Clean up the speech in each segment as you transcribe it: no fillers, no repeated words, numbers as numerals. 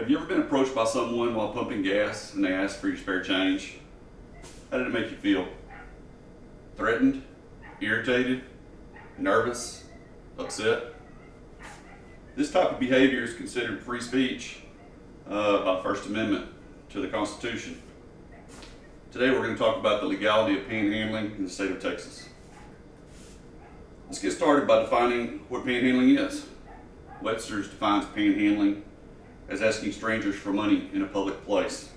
Have you ever been approached by someone while pumping gas and they asked for your spare change? How did it make you feel? Threatened? Irritated? Nervous? Upset? This type of behavior is considered free speech by the First Amendment to the Constitution. Today we're going to talk about the legality of panhandling in the state of Texas. Let's get started by defining what panhandling is. Webster's defines panhandling as asking strangers for money in a public place.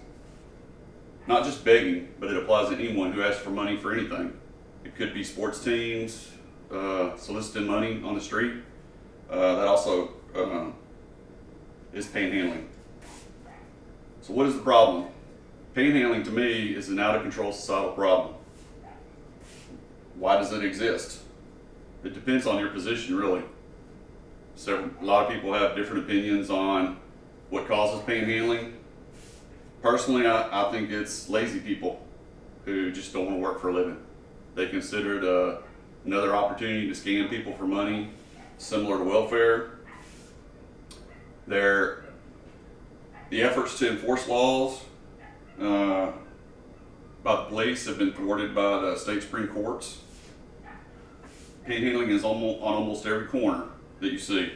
Not just begging, but it applies to anyone who asks for money for anything. It could be sports teams, soliciting money on the street. That also is panhandling. So what is the problem? Panhandling to me is an out of control societal problem. Why does it exist? It depends on your position, really. So a lot of people have different opinions on what causes panhandling. Personally, I think it's lazy people who just don't want to work for a living. They consider it another opportunity to scam people for money, similar to welfare. The efforts to enforce laws by the police have been thwarted by the state Supreme Courts. Panhandling is on almost every corner that you see.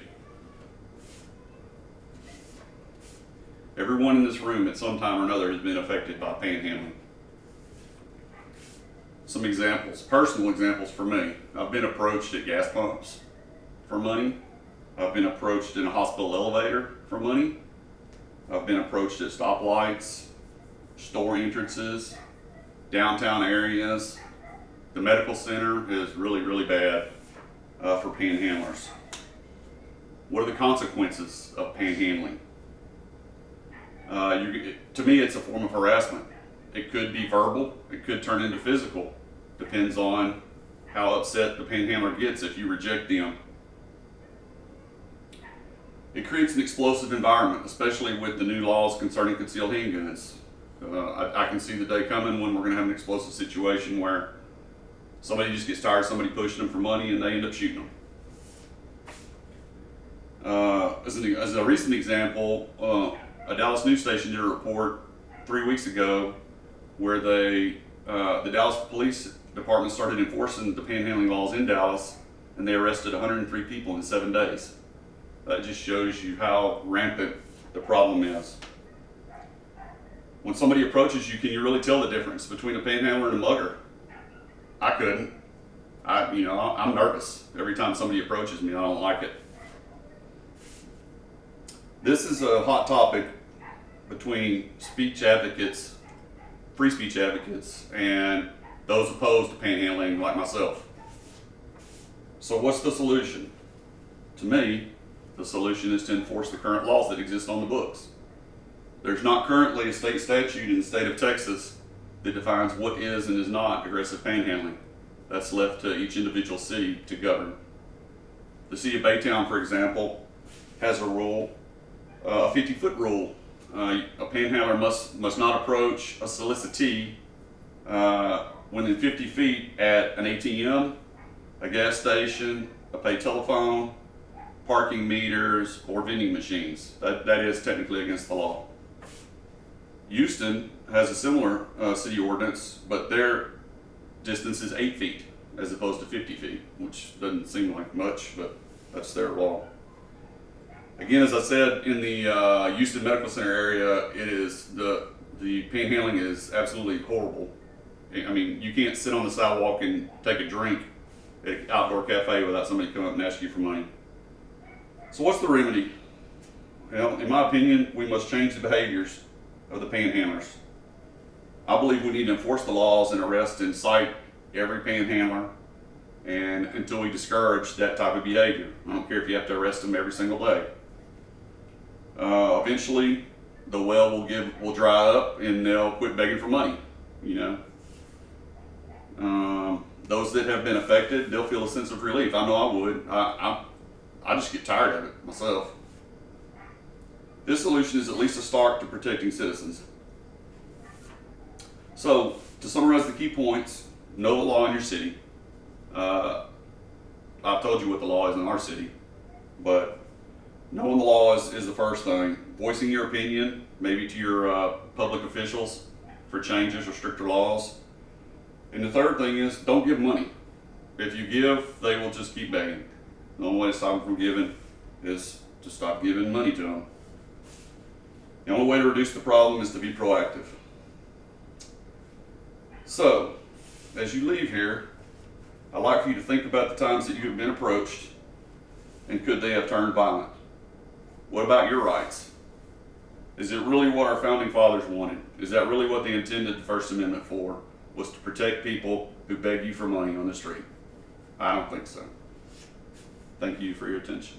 Everyone in this room at some time or another has been affected by panhandling. Some examples, personal examples for me. I've been approached at gas pumps for money. I've been approached in a hospital elevator for money. I've been approached at stoplights, store entrances, downtown areas. The medical center is really, really bad for panhandlers. What are the consequences of panhandling? To me, it's a form of harassment. It could be verbal, it could turn into physical. Depends on how upset the panhandler gets if you reject them. It creates an explosive environment, especially with the new laws concerning concealed handguns. I can see the day coming when we're going to have an explosive situation where somebody just gets tired of somebody pushing them for money and they end up shooting them. As a recent example, a Dallas news station did a report 3 weeks ago where the Dallas Police Department started enforcing the panhandling laws in Dallas, and they arrested 103 people in 7 days. That just shows you how rampant the problem is. When somebody approaches you, can you really tell the difference between a panhandler and a mugger? I couldn't. I'm nervous every time somebody approaches me. I don't like it. This is a hot topic between speech advocates, free speech advocates, and those opposed to panhandling like myself. So what's the solution? To me, the solution is to enforce the current laws that exist on the books. There's not currently a state statute in the state of Texas that defines what is and is not aggressive panhandling. That's left to each individual city to govern. The city of Baytown, for example, has a rule, a 50-foot rule. A panhandler must not approach a solicitee within 50 feet at an ATM, a gas station, a paid telephone, parking meters, or vending machines. That is technically against the law. Houston has a similar city ordinance, but their distance is 8 feet as opposed to 50 feet, which doesn't seem like much, but that's their law. Again, as I said, in the Houston Medical Center area, it is the panhandling is absolutely horrible. I mean, you can't sit on the sidewalk and take a drink at an outdoor cafe without somebody coming up and asking you for money. So what's the remedy? Well, in my opinion, we must change the behaviors of the panhandlers. I believe we need to enforce the laws and arrest and cite every panhandler and until we discourage that type of behavior. I don't care if you have to arrest them every single day. Eventually, the well will dry up and they'll quit begging for money. Those that have been affected, they'll feel a sense of relief. I know I would. I just get tired of it myself. This solution is at least a start to protecting citizens. So, to summarize the key points, know the law in your city. I've told you what the law is in our city, but Knowing the law is the first thing. Voicing your opinion, maybe to your public officials for changes or stricter laws. And the third thing is don't give money. If you give, they will just keep begging. The only way to stop them from giving is to stop giving money to them. The only way to reduce the problem is to be proactive. So, as you leave here, I'd like for you to think about the times that you have been approached and could they have turned violent? What about your rights? Is it really what our founding fathers wanted? Is that really what they intended the First Amendment for? Was to protect people who beg you for money on the street? I don't think so. Thank you for your attention.